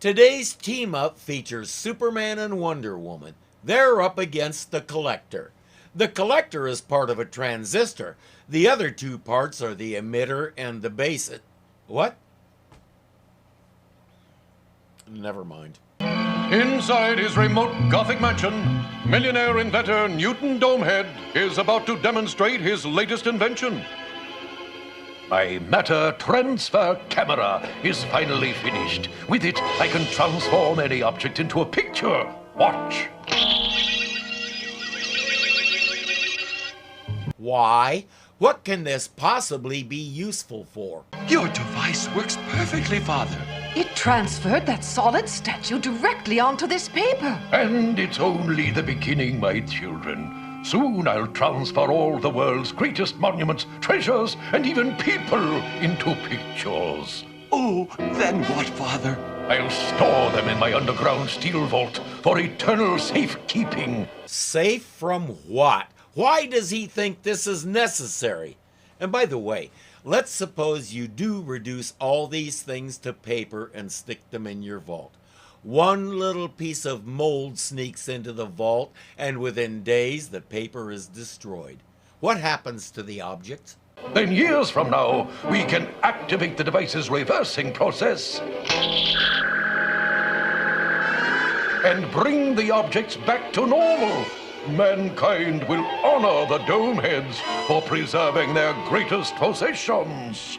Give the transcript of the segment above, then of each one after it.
Today's team-up features Superman and Wonder Woman. They're up against the Collector. The Collector is part of a transistor. The other two parts are the emitter and the basis. What? Never mind. Inside his remote Gothic mansion, millionaire inventor Newton Domehead is about to demonstrate his latest invention. My matter transfer camera is finally finished. With it, I can transform any object into a picture. Watch. Why? What can this possibly be useful for? Your device works perfectly, Father. It transferred that solid statue directly onto this paper. And it's only the beginning, my children. Soon I'll transfer all the world's greatest monuments, treasures, and even people into pictures. Oh, then what, Father? I'll store them in my underground steel vault for eternal safekeeping. Safe from what? Why does he think this is necessary? And by the way, let's suppose you do reduce all these things to paper and stick them in your vault. One little piece of mold sneaks into the vault, and within days the paper is destroyed. What happens to the objects? Then years from now, we can activate the device's reversing process and bring the objects back to normal. Mankind will honor the Domeheads for preserving their greatest possessions.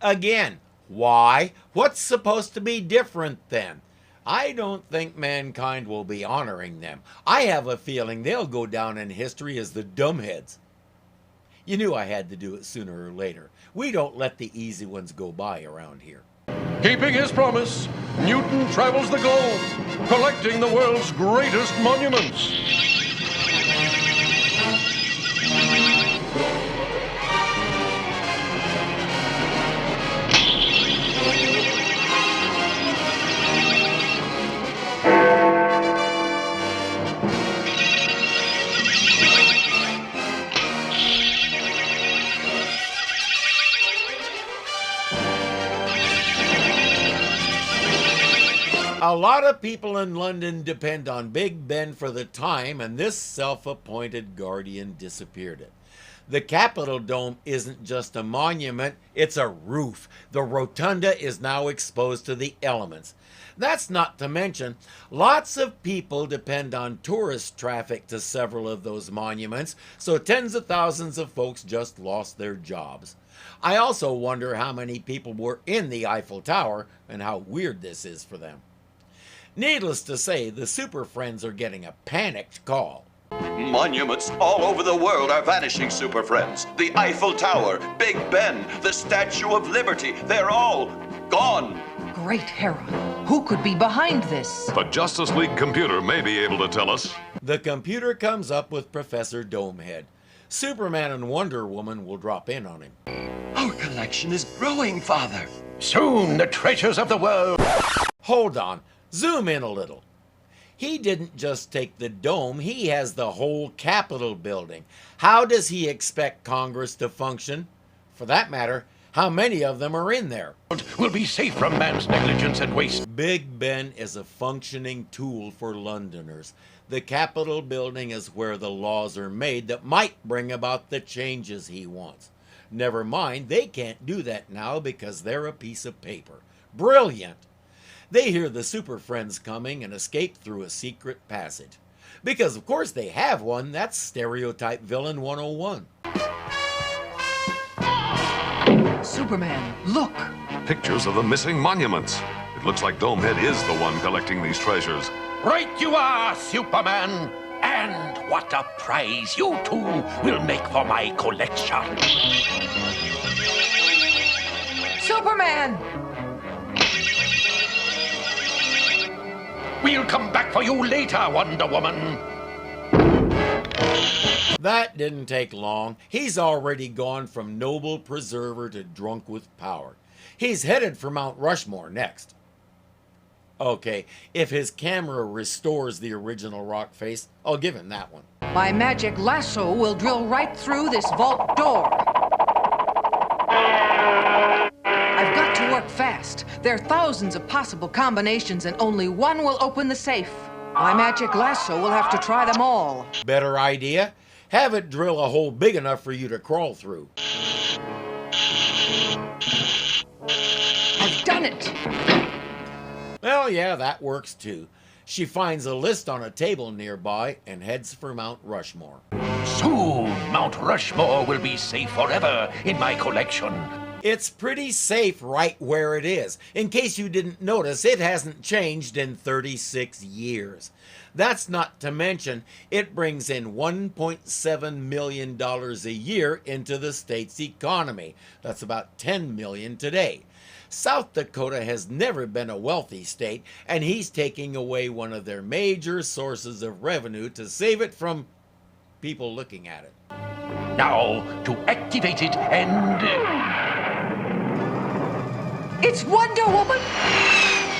Again, why? What's supposed to be different then? I don't think mankind will be honoring them. I have a feeling they'll go down in history as the Dumbheads. You knew I had to do it sooner or later. We don't let the easy ones go by around here. Keeping his promise, Newton travels the globe, collecting the world's greatest monuments. A lot of people in London depend on Big Ben for the time, and this self-appointed guardian disappeared it. The Capitol Dome isn't just a monument, it's a roof. The rotunda is now exposed to the elements. That's not to mention, lots of people depend on tourist traffic to several of those monuments, so tens of thousands of folks just lost their jobs. I also wonder how many people were in the Eiffel Tower and how weird this is for them. Needless to say, the Super Friends are getting a panicked call. Monuments all over the world are vanishing, Super Friends. The Eiffel Tower, Big Ben, the Statue of Liberty, they're all gone. Great Hera, who could be behind this? The Justice League computer may be able to tell us. The computer comes up with Professor Domehead. Superman and Wonder Woman will drop in on him. Our collection is growing, Father. Soon the treasures of the world. Hold on. Zoom in a little. He didn't just take the dome, he has the whole Capitol building. How does he expect Congress to function? For that matter, how many of them are in there? Will be safe from man's negligence and waste. Big Ben is a functioning tool for Londoners. The Capitol building is where the laws are made that might bring about the changes he wants. Never mind, they can't do that now because they're a piece of paper. Brilliant! They hear the Super Friends coming and escape through a secret passage. Because of course they have one, that's Stereotype Villain 101. Superman, look! Pictures of the missing monuments. It looks like Domehead is the one collecting these treasures. Right you are, Superman. And what a prize you two will make for my collection. Superman! We'll come back for you later, Wonder Woman. That didn't take long. He's already gone from noble preserver to drunk with power. He's headed for Mount Rushmore next. Okay, if his camera restores the original rock face, I'll give him that one. My magic lasso will drill right through this vault door. I've got to work But fast. There are thousands of possible combinations, and only one will open the safe. My magic lasso will have to try them all. Better idea? Have it drill a hole big enough for you to crawl through. I've done it! Well, yeah, that works too. She finds a list on a table nearby and heads for Mount Rushmore. Soon, Mount Rushmore will be safe forever in my collection. It's pretty safe right where it is. In case you didn't notice, it hasn't changed in 36 years. That's not to mention, it brings in $1.7 million a year into the state's economy. That's about $10 million today. South Dakota has never been a wealthy state, and he's taking away one of their major sources of revenue to save it from people looking at it. Now, to activate it and... It's Wonder Woman!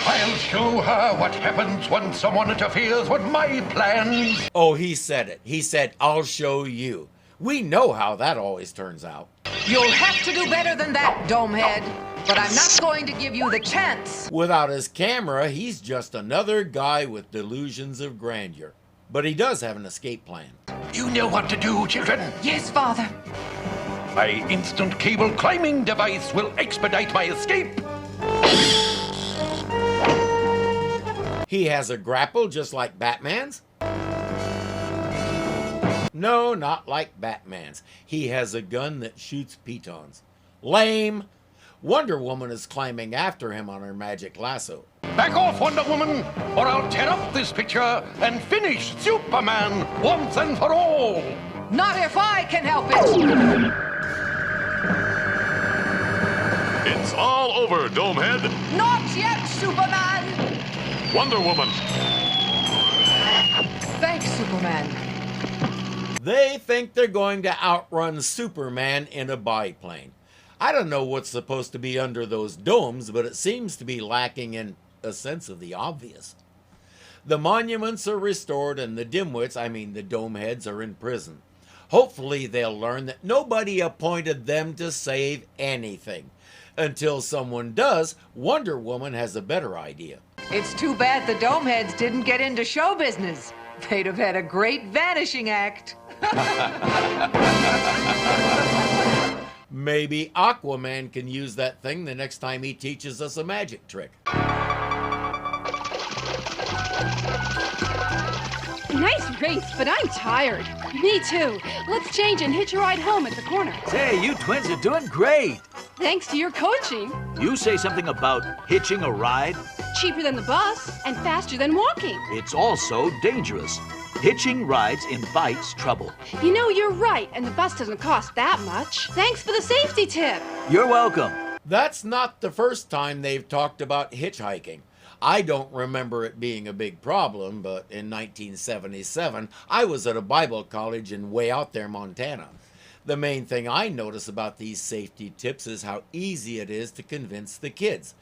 I'll show her what happens when someone interferes with my plans. Oh, he said it. He said, I'll show you. We know how that always turns out. You'll have to do better than that, Domehead. But I'm not going to give you the chance. Without his camera, he's just another guy with delusions of grandeur. But he does have an escape plan. You know what to do, children. Yes, Father. My instant cable climbing device will expedite my escape. He has a grapple just like Batman's? No, not like Batman's. He has a gun that shoots pitons. Lame! Wonder Woman is climbing after him on her magic lasso. Back off, Wonder Woman, or I'll tear up this picture and finish Superman once and for all. Not if I can help it. It's all over, Domehead. Not yet, Superman. Wonder Woman. Thanks, Superman. They think they're going to outrun Superman in a biplane. I don't know what's supposed to be under those domes, but it seems to be lacking in a sense of the obvious. The monuments are restored and the dimwits, the domeheads, are in prison. Hopefully they'll learn that nobody appointed them to save anything. Until someone does, Wonder Woman has a better idea. It's too bad the Domeheads didn't get into show business. They'd have had a great vanishing act. Maybe Aquaman can use that thing the next time he teaches us a magic trick. Nice race, but I'm tired. Me too. Let's change and hitch a ride home at the corner. Say, you twins are doing great. Thanks to your coaching. You say something about hitching a ride? Cheaper than the bus and faster than walking. It's also dangerous. Hitching rides invites trouble. You know, you're right, and the bus doesn't cost that much. Thanks for the safety tip. You're welcome. That's not the first time they've talked about hitchhiking. I don't remember it being a big problem, but in 1977, I was at a Bible college in way out there, Montana. The main thing I notice about these safety tips is how easy it is to convince the kids.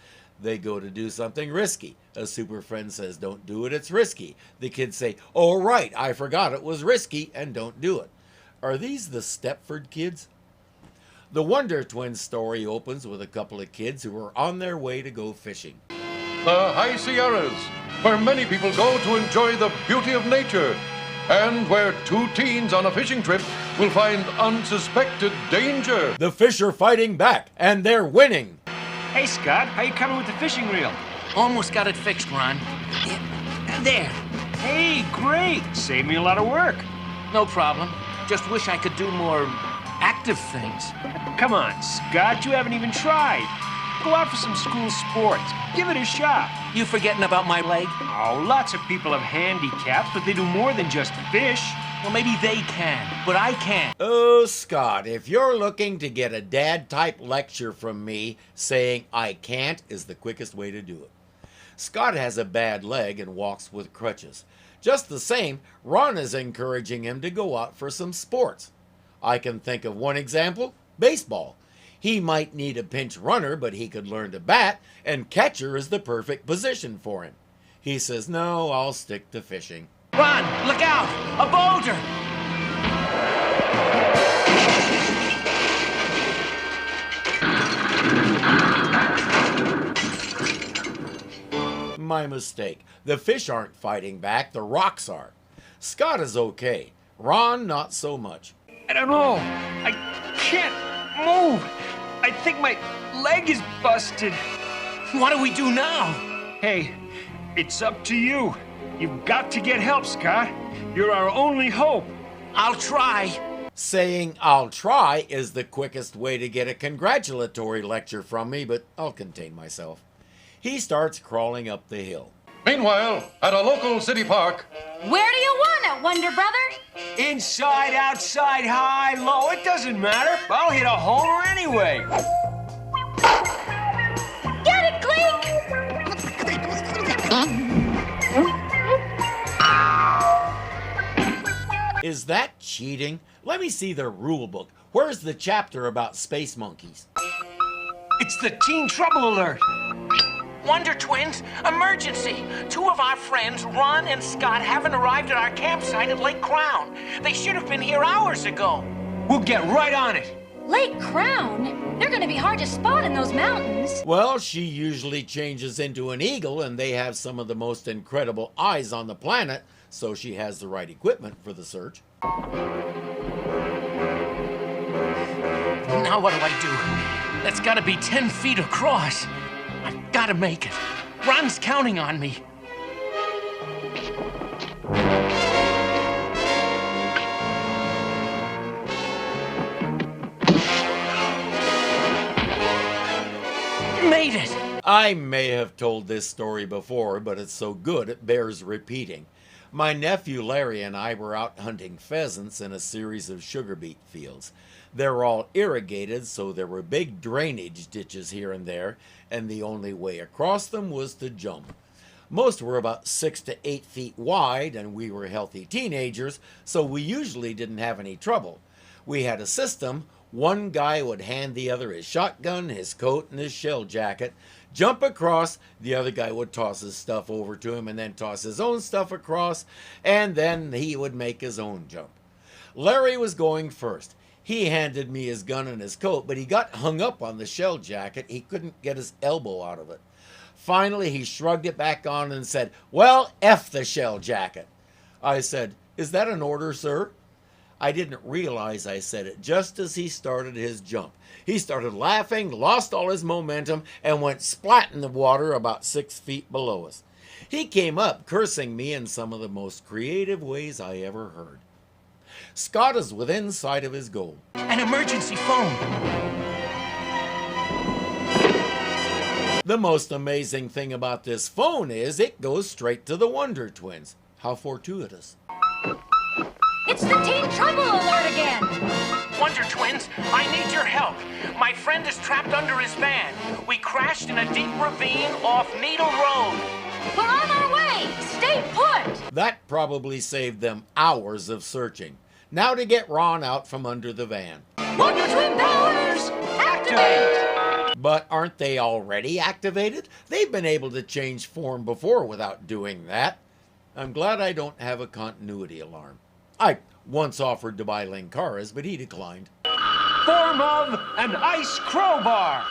They go to do something risky. A super friend says, don't do it, it's risky. The kids say, oh right, I forgot it was risky, and don't do it. Are these the Stepford kids? The Wonder Twins story opens with a couple of kids who are on their way to go fishing. The High Sierras, where many people go to enjoy the beauty of nature, and where two teens on a fishing trip will find unsuspected danger. The fish are fighting back, and they're winning. Hey, Scott, how you coming with the fishing reel? Almost got it fixed, Ron. There. Hey, great. Saved me a lot of work. No problem. Just wish I could do more active things. Come on, Scott, you haven't even tried. Go out for some school sports. Give it a shot. You forgetting about my leg? Oh, lots of people have handicaps, but they do more than just fish. Well, maybe they can, but I can't. Oh, Scott, if you're looking to get a dad-type lecture from me, saying I can't is the quickest way to do it. Scott has a bad leg and walks with crutches. Just the same, Ron is encouraging him to go out for some sports. I can think of one example, baseball. He might need a pinch runner, but he could learn to bat, and catcher is the perfect position for him. He says, no, I'll stick to fishing. Ron, look out! A boulder! my mistake. The fish aren't fighting back, the rocks are. Scott is okay. Ron, not so much. I don't know. I can't move. I think my leg is busted. What do we do now? Hey, it's up to you. You've got to get help, Scott. You're our only hope. I'll try. Saying I'll try is the quickest way to get a congratulatory lecture from me, but I'll contain myself. He starts crawling up the hill. Meanwhile, at a local city park, Where do you want it, Wonder Brother? Inside, outside, high, low, it doesn't matter. I'll hit a homer anyway. Get it, Clink! Is that cheating? Let me see the rule book. Where's the chapter about space monkeys? It's the Teen Trouble Alert. Wonder Twins, emergency! 2 of our friends, Ron and Scott, haven't arrived at our campsite at Lake Crown. They should have been here hours ago. We'll get right on it. Lake Crown? They're gonna be hard to spot in those mountains. Well, she usually changes into an eagle, and they have some of the most incredible eyes on the planet, so she has the right equipment for the search. Now what do I do? That's gotta be 10 feet across. I've gotta make it. Ron's counting on me. Made it! I may have told this story before, but it's so good it bears repeating. My nephew Larry and I were out hunting pheasants in a series of sugar beet fields. They're all irrigated, so there were big drainage ditches here and there, and the only way across them was to jump. Most were about 6 to 8 feet wide, and we were healthy teenagers, so we usually didn't have any trouble. We had a system. One guy would hand the other his shotgun, his coat, and his shell jacket, jump across, the other guy would toss his stuff over to him and then toss his own stuff across, and then he would make his own jump. Larry was going first. He handed me his gun and his coat, but he got hung up on the shell jacket. He couldn't get his elbow out of it. Finally, he shrugged it back on and said, "Well, F the shell jacket." I said, "Is that an order, sir?" I didn't realize I said it just as he started his jump. He started laughing, lost all his momentum, and went splat in the water about 6 feet below us. He came up cursing me in some of the most creative ways I ever heard. Scott is within sight of his goal. An emergency phone. The most amazing thing about this phone is it goes straight to the Wonder Twins. How fortuitous. It's the Teen Trouble Alert again! Wonder Twins, I need your help. My friend is trapped under his van. We crashed in a deep ravine off Needle Road. We're on our way! Stay put! That probably saved them hours of searching. Now to get Ron out from under the van. Wonder Twin powers! Activate! But aren't they already activated? They've been able to change form before without doing that. I'm glad I don't have a continuity alarm. I once offered to buy Linkara's, but he declined. Form of an ice crowbar.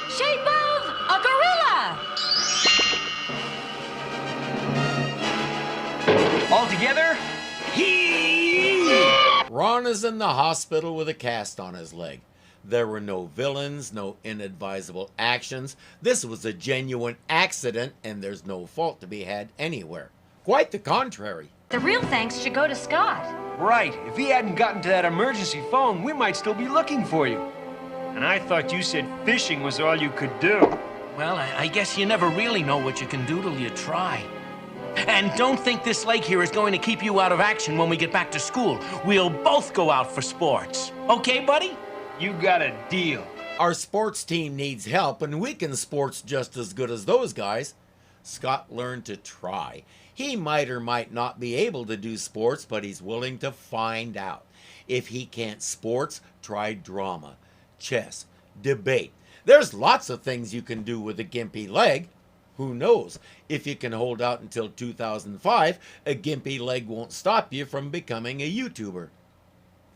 Shape of a gorilla! All together, Ron is in the hospital with a cast on his leg. There were no villains, no inadvisable actions. This was a genuine accident, and there's no fault to be had anywhere. Quite the contrary. The real thanks should go to Scott. Right. If he hadn't gotten to that emergency phone, we might still be looking for you. And I thought you said fishing was all you could do. Well, I guess you never really know what you can do till you try. And don't think this lake here is going to keep you out of action when we get back to school. We'll both go out for sports. Okay, buddy? You got a deal. Our sports team needs help, and we can sports just as good as those guys. Scott learned to try. He might or might not be able to do sports, but he's willing to find out. If he can't sports, try drama, chess, debate. There's lots of things you can do with a gimpy leg. Who knows? If you can hold out until 2005, a gimpy leg won't stop you from becoming a YouTuber.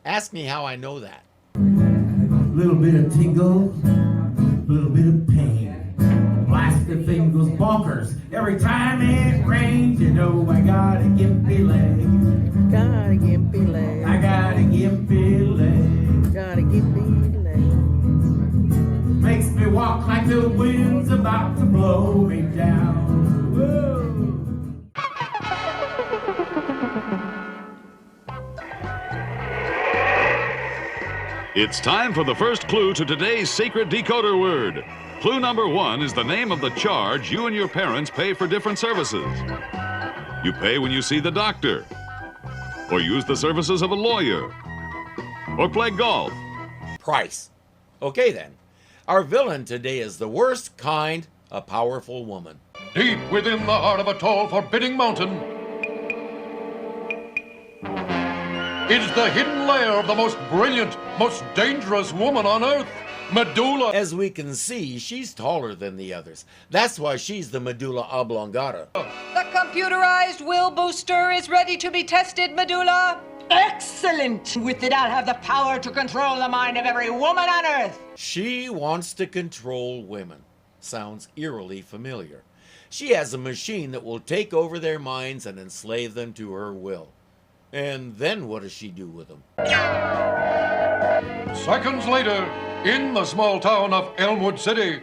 Ask me how I know that. Little bit of tingle, little bit of pain. plastic thing goes bonkers. Every time it rains, you know I got a gimpy leg. Got a gimpy leg. I got a gimpy leg. Got a gimpy leg. Makes me walk like the wind's about to blow me down. Whoa. It's time for the first clue to today's secret decoder word. Clue number 1 is the name of the charge you and your parents pay for different services. You pay when you see the doctor, or use the services of a lawyer, or play golf. Price. Okay then. Our villain today is the worst kind, a powerful woman. Deep within the heart of a tall, forbidding mountain is the hidden lair of the most brilliant, most dangerous woman on Earth, Medulla. As we can see, she's taller than the others. That's why she's the medulla oblongata. The computerized will booster is ready to be tested, Medulla. Excellent! With it, I'll have the power to control the mind of every woman on Earth. She wants to control women. Sounds eerily familiar. She has a machine that will take over their minds and enslave them to her will. And then what does she do with them? Seconds later, in the small town of Elmwood City.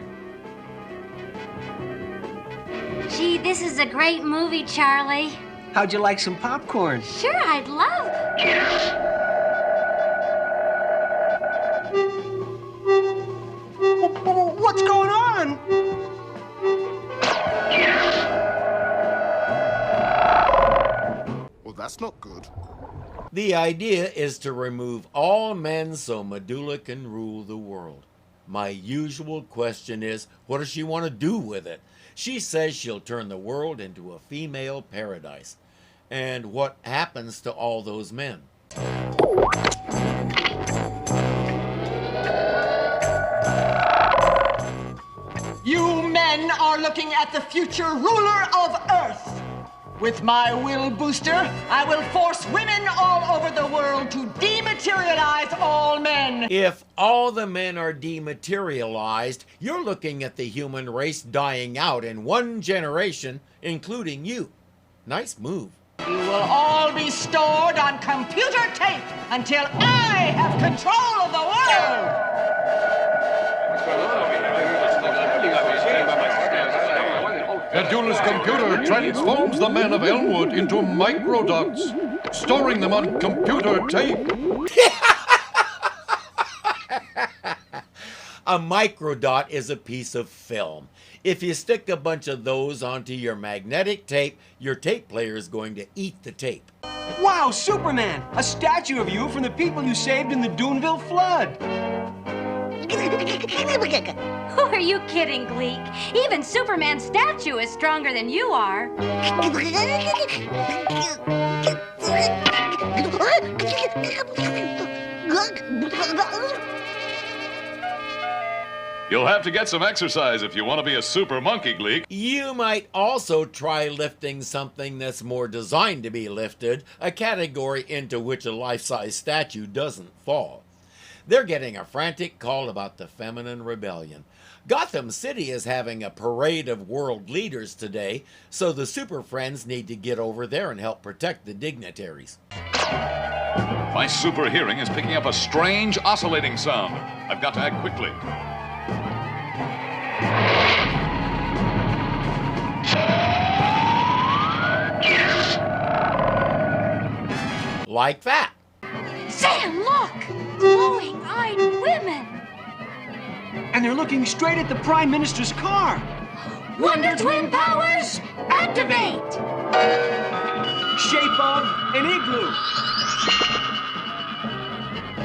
Gee, this is a great movie, Charlie. How'd you like some popcorn? Sure, I'd love. What's going on? Well, that's not good. The idea is to remove all men so Medulla can rule the world. My usual question is, what does she want to do with it? She says she'll turn the world into a female paradise. And what happens to all those men? You men are looking at the future ruler of Earth. With my will booster, I will force women all over the world to dematerialize all men. If all the men are dematerialized, you're looking at the human race dying out in one generation, including you. Nice move. You will all be stored on computer tape until I have control of the world. Medulla's computer transforms the men of Elmwood into microdots, storing them on computer tape. A microdot is a piece of film. If you stick a bunch of those onto your magnetic tape, your tape player is going to eat the tape. Wow, Superman! A statue of you from the people you saved in the Doonville flood. Who are you kidding, Gleek? Even Superman's statue is stronger than you are. You'll have to get some exercise if you want to be a super monkey, Gleek. You might also try lifting something that's more designed to be lifted, a category into which a life-size statue doesn't fall. They're getting a frantic call about the feminine rebellion. Gotham City is having a parade of world leaders today, so the Super Friends need to get over there and help protect the dignitaries. My super hearing is picking up a strange oscillating sound. I've got to act quickly. Like that. Sam, look! Glowing-eyed women! And they're looking straight at the Prime Minister's car. Wonder Twin powers, activate! Shape of an igloo.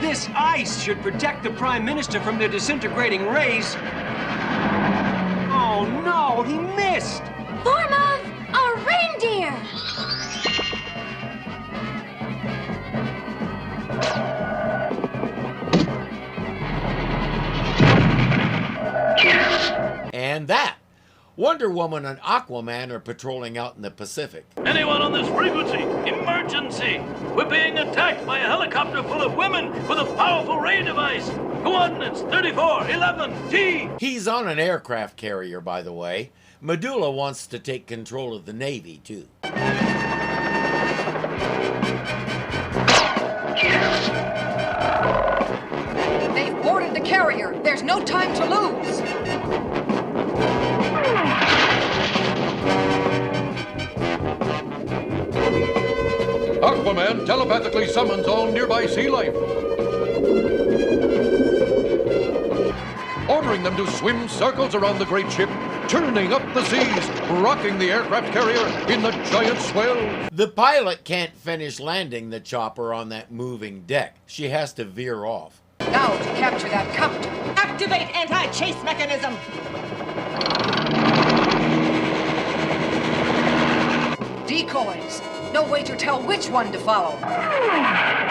This ice should protect the Prime Minister from the disintegrating rays. Oh no, he missed! Form of a reindeer! And that. Wonder Woman and Aquaman are patrolling out in the Pacific. Anyone on this frequency? Emergency! We're being attacked by a helicopter full of women with a powerful ray device. Coordinates 3411T. He's on an aircraft carrier, by the way. Medulla wants to take control of the Navy, too. They've boarded the carrier. There's no time to lose. Aquaman telepathically summons all nearby sea life, ordering them to swim circles around the great ship, churning up the seas, rocking the aircraft carrier in the giant swell. The pilot can't finish landing the chopper on that moving deck. She has to veer off. Now to capture that copter. Activate anti-chase mechanism. Decoys. No way to tell which one to follow.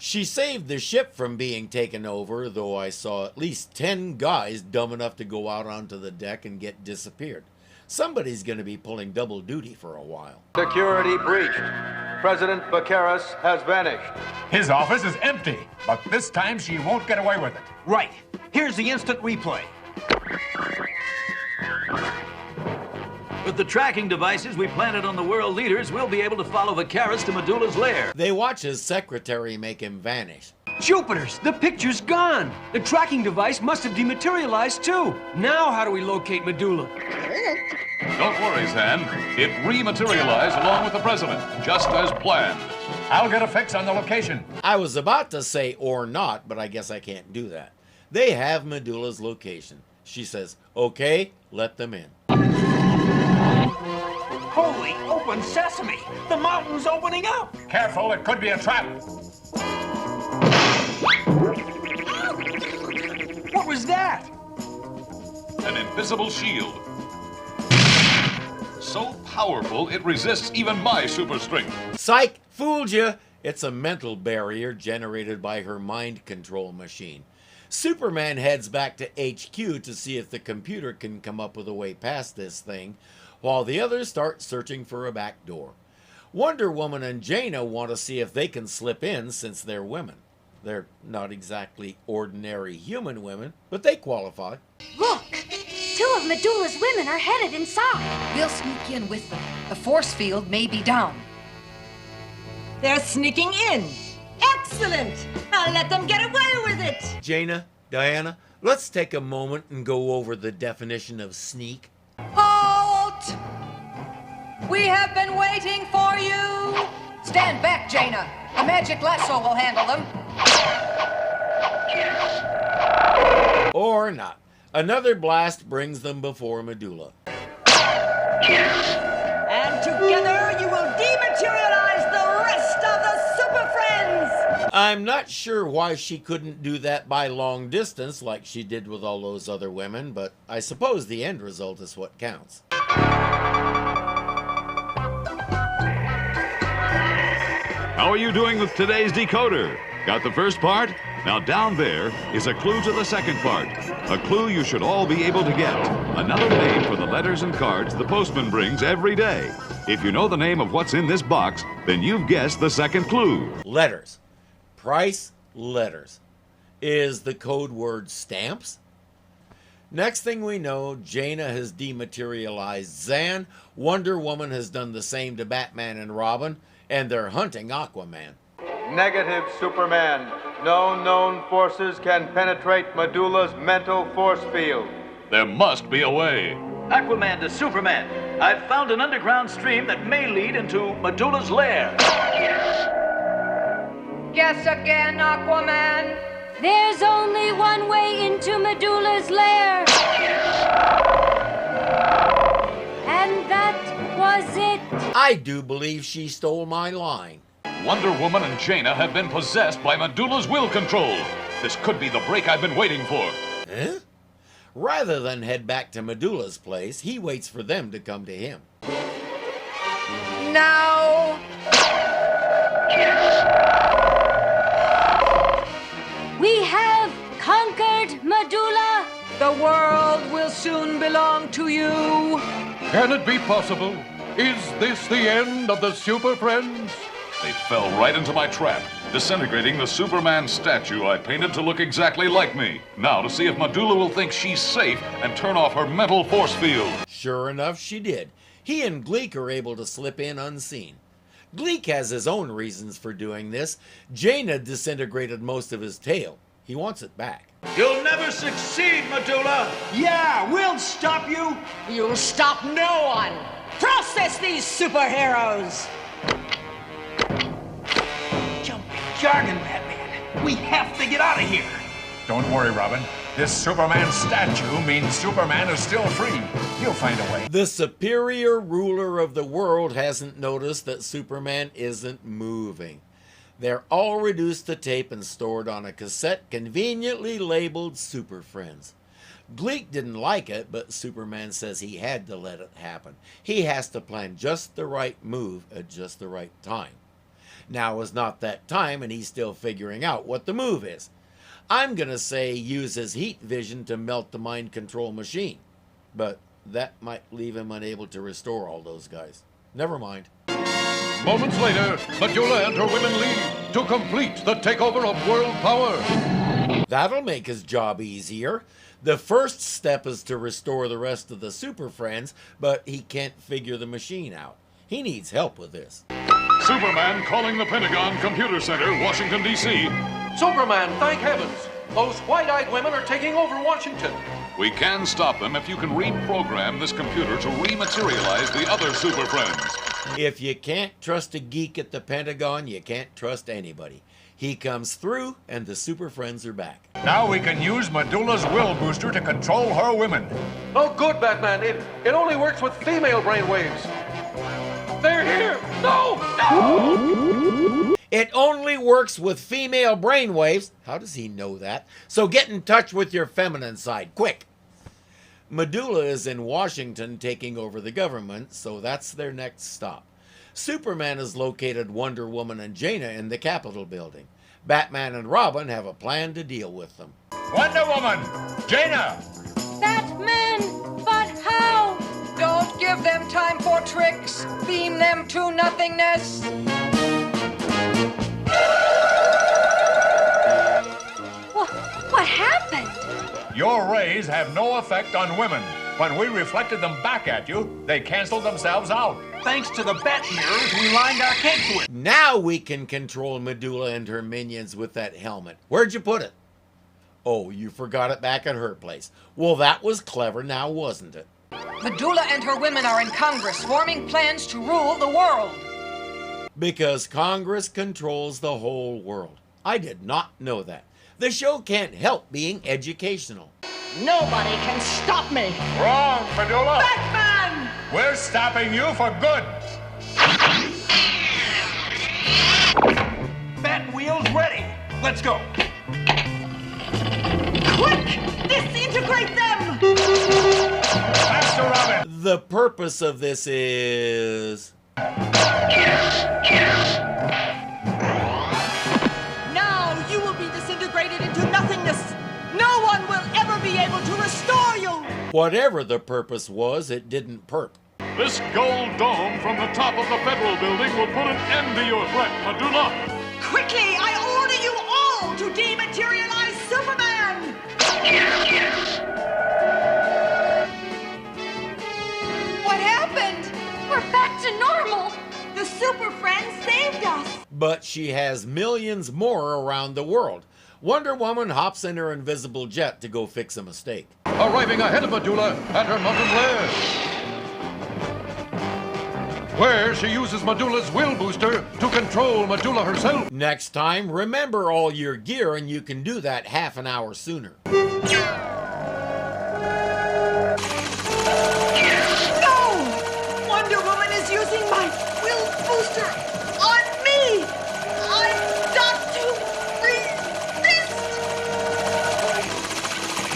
She saved the ship from being taken over, though I saw at least 10 guys dumb enough to go out onto the deck and get disappeared. Somebody's going to be pulling double duty for a while. Security breached. President Vaqueras has vanished. His office is empty, but this time she won't get away with it. Right. Here's the instant replay. With the tracking devices we planted on the world leaders, we'll be able to follow Vaqueras to Medulla's lair. They watch his secretary make him vanish. Jupiters, the picture's gone. The tracking device must have dematerialized too. Now how do we locate Medulla? Don't worry, Zan. It rematerialized along with the president, just as planned. I'll get a fix on the location. I was about to say or not, but I guess I can't do that. They have Medulla's location. She says, okay, let them in. Holy open sesame! The mountain's opening up! Careful, it could be a trap. What was that? An invisible shield. So powerful, it resists even my super strength. Psych! Fooled you! It's a mental barrier generated by her mind control machine. Superman heads back to HQ to see if the computer can come up with a way past this thing, while the others start searching for a back door. Wonder Woman and Jaina want to see if they can slip in since they're women. They're not exactly ordinary human women, but they qualify. Look! 2 of Medulla's women are headed inside. We'll sneak in with them. The force field may be down. They're sneaking in. Excellent! I'll let them get away with it. Jaina, Diana, let's take a moment and go over the definition of sneak. Halt! We have been waiting for you. Stand back, Jaina. A magic lasso will handle them. Or not. Another blast brings them before Medulla. And together you will dematerialize the rest of the Super Friends! I'm not sure why she couldn't do that by long distance like she did with all those other women, but I suppose the end result is what counts. How are you doing with today's decoder? Got the first part? Now down there is a clue to the second part. A clue you should all be able to get. Another name for the letters and cards the postman brings every day. If you know the name of what's in this box, then you've guessed the second clue. Letters. Price letters. Is the code word stamps? Next thing we know, Jaina has dematerialized Zan, Wonder Woman has done the same to Batman and Robin, and they're hunting Aquaman. Negative, Superman. No known forces can penetrate Medulla's mental force field. There must be a way. Aquaman to Superman. I've found an underground stream that may lead into Medulla's lair. Guess again, Aquaman. There's only one way into Medulla's lair. And that was it. I do believe she stole my line. Wonder Woman and Jaina have been possessed by Medulla's will control. This could be the break I've been waiting for. Huh? Rather than head back to Medulla's place, he waits for them to come to him. Now! We have conquered Medulla. The world will soon belong to you. Can it be possible? Is this the end of the Super Friends? They fell right into my trap, disintegrating the Superman statue I painted to look exactly like me. Now to see if Medulla will think she's safe and turn off her mental force field. Sure enough, she did. He and Gleek are able to slip in unseen. Gleek has his own reasons for doing this. Jaina disintegrated most of his tail. He wants it back. You'll never succeed, Medulla! Yeah, we'll stop you. You'll stop no one. Process these superheroes. Jargon, Batman. We have to get out of here. Don't worry, Robin. This Superman statue means Superman is still free. He'll find a way. The superior ruler of the world hasn't noticed that Superman isn't moving. They're all reduced to tape and stored on a cassette conveniently labeled Super Friends. Gleek didn't like it, but Superman says he had to let it happen. He has to plan just the right move at just the right time. Now is not that time, and he's still figuring out what the move is. I'm going to say use his heat vision to melt the mind control machine. But that might leave him unable to restore all those guys. Never mind. Moments later, Medulla and her women leave to complete the takeover of world power. That'll make his job easier. The first step is to restore the rest of the Super Friends, but he can't figure the machine out. He needs help with this. Superman calling the Pentagon Computer Center, Washington, D.C. Superman, thank heavens! Those white-eyed women are taking over Washington. We can stop them if you can reprogram this computer to rematerialize the other Super Friends. If you can't trust a geek at the Pentagon, you can't trust anybody. He comes through, and the Super Friends are back. Now we can use Medulla's will booster to control her women. Oh, good, Batman. It only works with female brainwaves. They're here! No! No! It only works with female brainwaves. How does he know that? So get in touch with your feminine side, quick. Medulla is in Washington taking over the government, so that's their next stop. Superman has located Wonder Woman and Jaina in the Capitol building. Batman and Robin have a plan to deal with them. Wonder Woman! Jaina! Batman! But how? Don't give them time for tricks. Beam them to nothingness. What happened? Your rays have no effect on women. When we reflected them back at you, they canceled themselves out. Thanks to the bat mirrors we lined our cakes with. Now we can control Medulla and her minions with that helmet. Where'd you put it? Oh, you forgot it back at her place. Well, that was clever now, wasn't it? Medulla and her women are in Congress, forming plans to rule the world. Because Congress controls the whole world. I did not know that. The show can't help being educational. Nobody can stop me. Wrong, Medulla. Batman! We're stopping you for good. Bat wheels ready. Let's go. Quick! Disintegrate them! Faster, Robin! The purpose of this is... Now you will be disintegrated into nothingness. No one will ever be able to restore you. Whatever the purpose was, it didn't perk. This gold dome from the top of the federal building will put an end to your threat, Medulla. Quickly, I order you all to dematerialize Superman! What happened? We're back to normal. The Super Friends saved us. But she has millions more around the world. Wonder Woman hops in her invisible jet to go fix a mistake. Arriving ahead of Medulla at her mountain lair, where she uses Medulla's will booster to control Medulla herself. Next time, remember all your gear, and you can do that half an hour sooner. No! Wonder Woman is using my will booster on me! I've got to resist!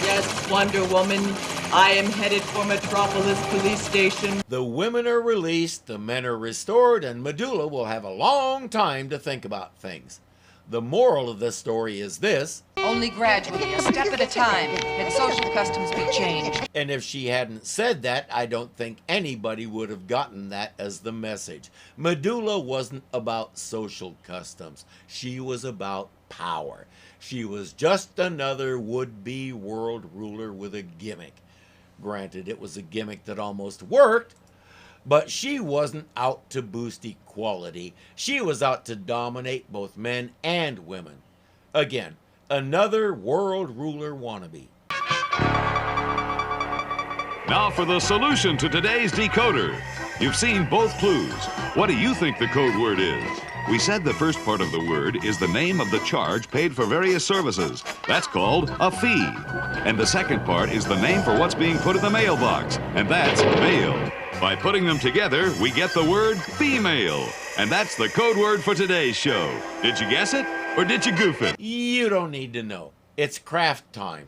Yes, Wonder Woman. I am headed for Metropolis Police Station. The women are released, the men are restored, and Medulla will have a long time to think about things. The moral of the story is this: only gradually, a step at a time, can social customs be changed. And if she hadn't said that, I don't think anybody would have gotten that as the message. Medulla wasn't about social customs. She was about power. She was just another would-be world ruler with a gimmick. Granted, it was a gimmick that almost worked, but she wasn't out to boost equality. She was out to dominate both men and women. Again, another world ruler wannabe. Now for the solution to today's decoder. You've seen both clues. What do you think the code word is? We said the first part of the word is the name of the charge paid for various services. That's called a fee. And the second part is the name for what's being put in the mailbox, and that's mail. By putting them together, we get the word female. And that's the code word for today's show. Did you guess it, or did you goof it? You don't need to know. It's craft time.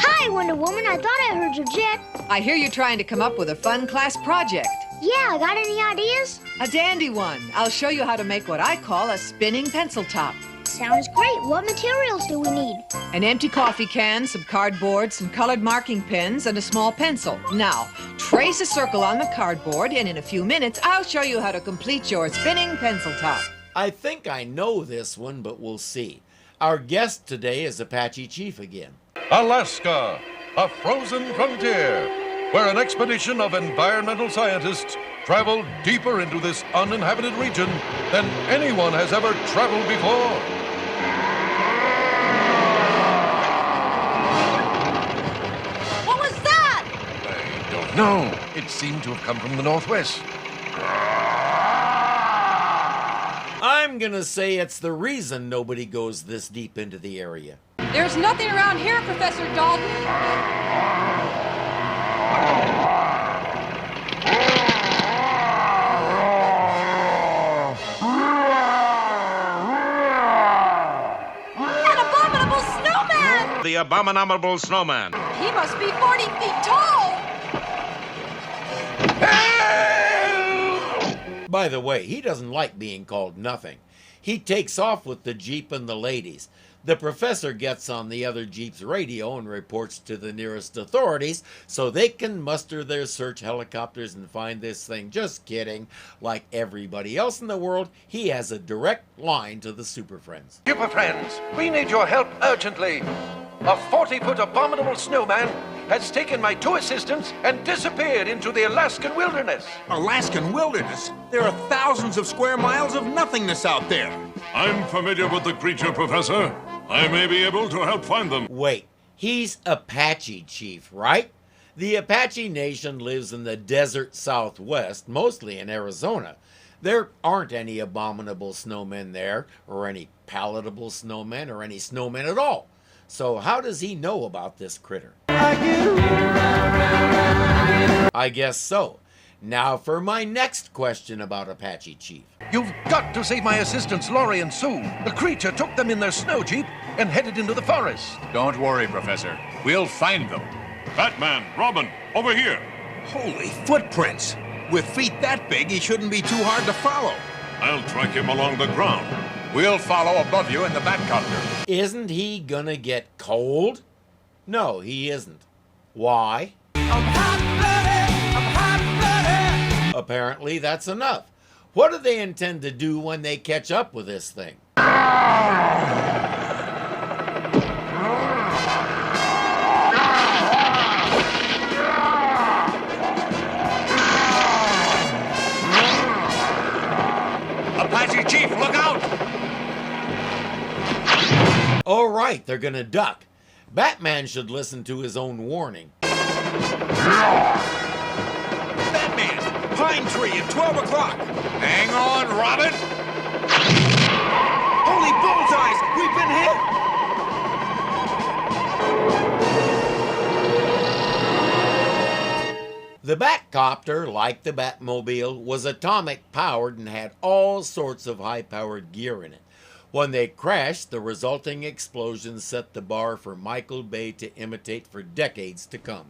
Hi, Wonder Woman. I thought I heard your jet. I hear you're trying to come up with a fun class project. Yeah, got any ideas? A dandy one. I'll show you how to make what I call a spinning pencil top. Sounds great. What materials do we need? An empty coffee can, some cardboard, some colored marking pens, and a small pencil. Now, trace a circle on the cardboard, and in a few minutes, I'll show you how to complete your spinning pencil top. I think I know this one, but we'll see. Our guest today is Apache Chief again. Alaska, a frozen frontier, where an expedition of environmental scientists traveled deeper into this uninhabited region than anyone has ever traveled before. What was that? I don't know. It seemed to have come from the northwest. I'm gonna say it's the reason nobody goes this deep into the area. There's nothing around here, Professor Dalton. An abominable snowman! The Abominable Snowman. He must be 40 feet tall! By the way, he doesn't like being called nothing. He takes off with the Jeep and the ladies. The professor gets on the other Jeep's radio and reports to the nearest authorities so they can muster their search helicopters and find this thing. Just kidding. Like everybody else in the world, he has a direct line to the Super Friends. Super Friends, we need your help urgently. A 40-foot abominable snowman has taken my two assistants and disappeared into the Alaskan wilderness. Alaskan wilderness? There are thousands of square miles of nothingness out there. I'm familiar with the creature, Professor. I may be able to help find them. Wait, he's Apache Chief, right? The Apache Nation lives in the desert Southwest, mostly in Arizona. There aren't any abominable snowmen there, or any palatable snowmen, or any snowmen at all. So how does he know about this critter? I guess so. Now for my next question about Apache Chief. You've got to save my assistants, Laurie and Sue. The creature took them in their snow jeep and headed into the forest. Don't worry, Professor. We'll find them. Batman, Robin, over here. Holy footprints! With feet that big, he shouldn't be too hard to follow. I'll track him along the ground. We'll follow above you in the Batcopter. Isn't he gonna get cold? No, he isn't. Why? Apparently that's enough. What do they intend to do when they catch up with this thing? Apache Chief, look out! All right, they're gonna duck. Batman should listen to his own warning. Batman! Pine tree at 12 o'clock! Hang on, Robin! Holy bullseyes! We've been hit! The Batcopter, like the Batmobile, was atomic powered and had all sorts of high-powered gear in it. When they crashed, the resulting explosion set the bar for Michael Bay to imitate for decades to come.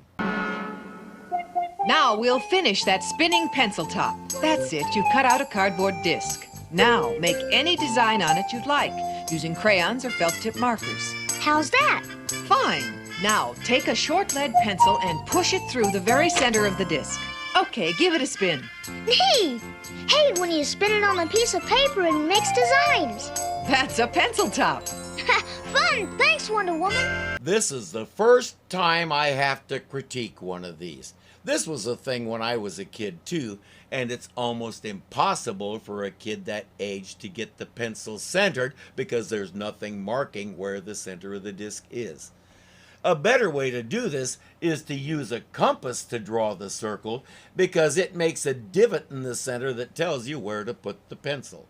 Now we'll finish that spinning pencil top. That's it, you've cut out a cardboard disc. Now make any design on it you'd like, using crayons or felt tip markers. How's that? Fine. Now take a short lead pencil and push it through the very center of the disc. Okay, give it a spin. Hey! Hey, when you spin it on a piece of paper and makes designs. That's a pencil top. Fun! Thanks, Wonder Woman. This is the first time I have to critique one of these. This was a thing when I was a kid too, and it's almost impossible for a kid that age to get the pencil centered because there's nothing marking where the center of the disc is. A better way to do this is to use a compass to draw the circle because it makes a divot in the center that tells you where to put the pencil.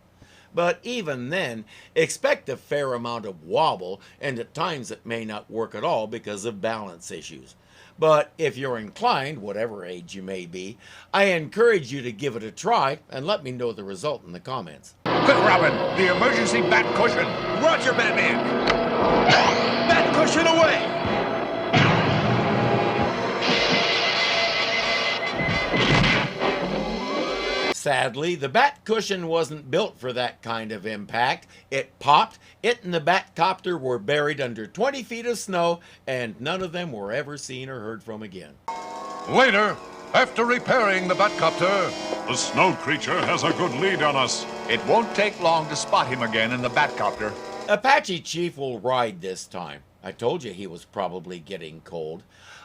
But even then, expect a fair amount of wobble, and at times it may not work at all because of balance issues. But if you're inclined, whatever age you may be, I encourage you to give it a try and let me know the result in the comments. Quick, Robin, the emergency bat cushion. Roger, Batman. Bat cushion away. Sadly, the bat cushion wasn't built for that kind of impact. It popped, it and the Batcopter were buried under 20 feet of snow, and none of them were ever seen or heard from again. Later, after repairing the Batcopter, the snow creature has a good lead on us. It won't take long to spot him again in the Batcopter. Apache Chief will ride this time. I told you he was probably getting cold.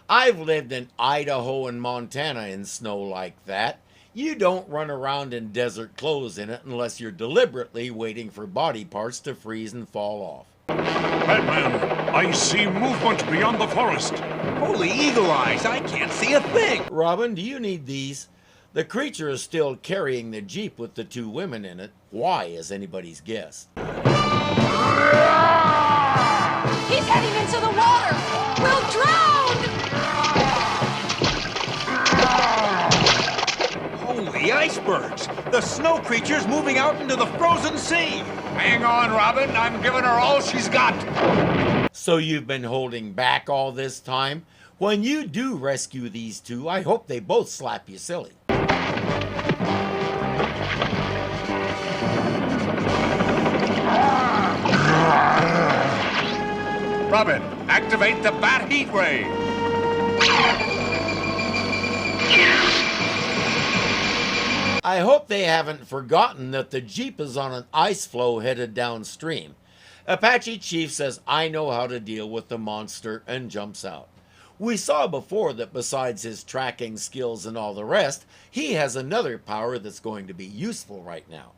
I've lived in Idaho and Montana in snow like that. You don't run around in desert clothes in it unless you're deliberately waiting for body parts to freeze and fall off. Batman, I see movement beyond the forest. Holy eagle eyes, I can't see a thing. Robin, do you need these? The creature is still carrying the Jeep with the two women in it. Why is anybody's guess. He's heading into the water! We'll drown! Holy icebergs! The snow creature's moving out into the frozen sea! Hang on, Robin. I'm giving her all she's got. So you've been holding back all this time? When you do rescue these two, I hope they both slap you silly. Robin, activate the Bat Heat Ray. I hope they haven't forgotten that the Jeep is on an ice floe headed downstream. Apache Chief says, I know how to deal with the monster, and jumps out. We saw before that besides his tracking skills and all the rest, he has another power that's going to be useful right now.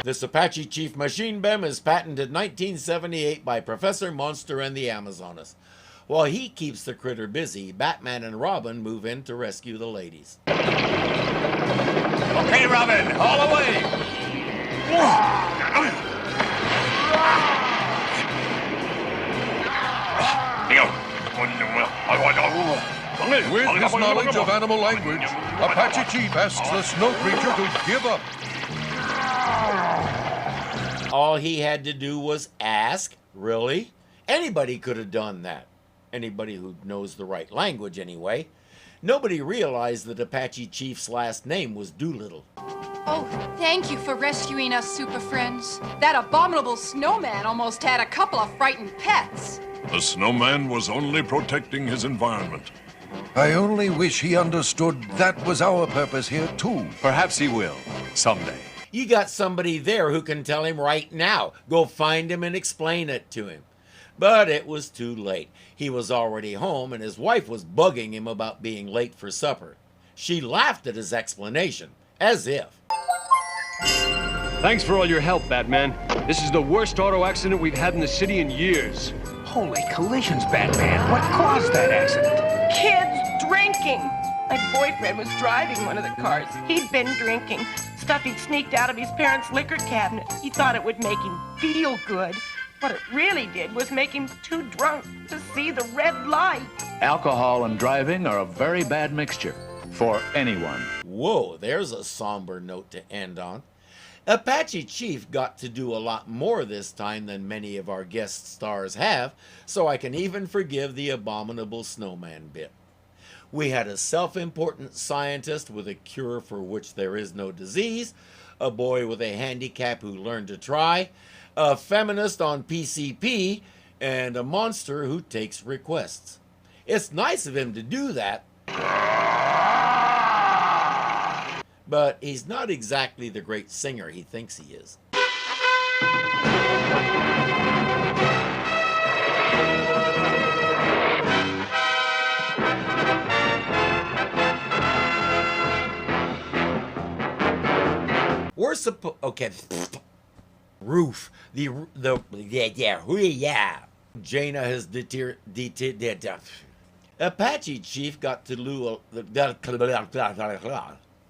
This Apache Chief machine beam is patented 1978 by Professor Monster and the Amazonas. While he keeps the critter busy, Batman and Robin move in to rescue the ladies. Okay, Robin, haul away! With his knowledge of animal language, Apache Chief asks the snow creature to give up. All he had to do was ask. Really? Anybody could have done that. Anybody who knows the right language, anyway. Nobody realized that Apache Chief's last name was Doolittle. Oh, thank you for rescuing us, Super Friends. That abominable snowman almost had a couple of frightened pets. The snowman was only protecting his environment. I only wish he understood that was our purpose here, too. Perhaps he will, someday. You got somebody there who can tell him right now. Go find him and explain it to him. But it was too late. He was already home, and his wife was bugging him about being late for supper. She laughed at his explanation, as if. Thanks for all your help, Batman. This is the worst auto accident we've had in the city in years. Holy collisions, Batman. What caused that accident? Kids drinking. My boyfriend was driving one of the cars. He'd been drinking. Stuff he'd sneaked out of his parents' liquor cabinet. He thought it would make him feel good. What it really did was make him too drunk to see the red light. Alcohol and driving are a very bad mixture for anyone. Whoa, there's a somber note to end on. Apache Chief got to do a lot more this time than many of our guest stars have, so I can even forgive the Abominable Snowman bit. We had a self-important scientist with a cure for which there is no disease, a boy with a handicap who learned to try, a feminist on PCP, and a monster who takes requests. It's nice of him to do that, but he's not exactly the great singer he thinks he is. We're supposed... Okay. Roof. Yeah. Jaina has Apache Chief got to lose...